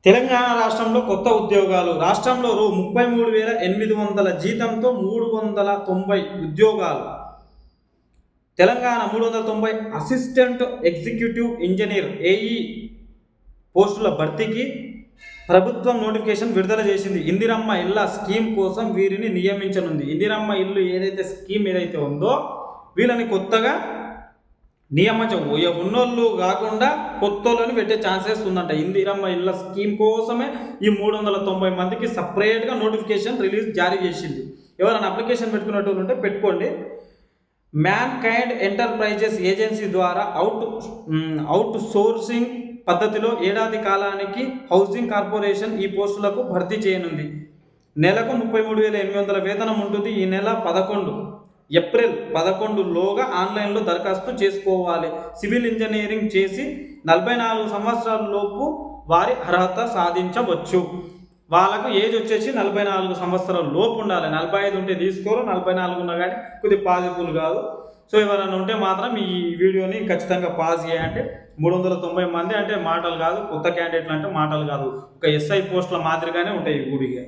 తెలంగాణ రాష్ట్రంలో కొత్త ఉద్యోగాలు. రాష్ట్రంలో 33,800 జీతంతో 390 ఉద్యోగాలు. Telangana 390 assistant executive engineer AE పోస్టుల భర్తీకి ప్రభుత్వం నోటిఫికేషన్ విడుదల చేసింది. ఇందిరమ్మ ఇళ్ల స్కీమ్ కోసం వీరిని నియమించనుంది. ఇందిరమ్మ ఇల్లు స్కీమ్ ఏదైతే ఉందో వీళ్ళని కొత్తగా ఉన్నోళ్ళు కాకుండా కొత్తోళ్ళని పెట్టే ఛాన్సెస్ ఉందంట. ఇందిరమ్మ ఇళ్ల స్కీమ్ కోసమే ఈ 390 మందికి సపరేట్గా నోటిఫికేషన్ జారీ చేసింది. ఎవరైనా అప్లికేషన్ పెట్టుకున్నట్టు ఉంటే పెట్టుకోండి. మ్యాన్ కైండ్ ఎంటర్ప్రైజెస్ ఏజెన్సీ ద్వారా అవుట్ సోర్సింగ్ పద్ధతిలో ఏడాది కాలానికి హౌసింగ్ కార్పొరేషన్ ఈ పోస్టులకు భర్తీ చేయనుంది. నెలకు 33,800 వేతనం ఉంటుంది. ఈ నెల ఏప్రిల్ 11లోగా ఆన్లైన్లో దరఖాస్తు చేసుకోవాలి. సివిల్ ఇంజనీరింగ్ చేసి 44 సంవత్సరాల లోపు వారి అర్హత సాధించవచ్చు. వాళ్ళకు ఏజ్ వచ్చేసి 44 సంవత్సరాల లోపు ఉండాలి. 45 ఉంటే తీసుకోరు, 44 ఉన్నా కానీ కొద్దిగా పాజిబుల్ కాదు. సో ఎవరైనా ఉంటే మాత్రం ఈ వీడియోని ఖచ్చితంగా పాజ్ చేయండి. 390 మంది అంటే మాటలు కాదు, కొత్త క్యాండిడేట్లు అంటే మాటలు కాదు. ఒక ఎస్ఐ పోస్టుల మాదిరిగానే ఉంటాయి ఈ గుడిగా.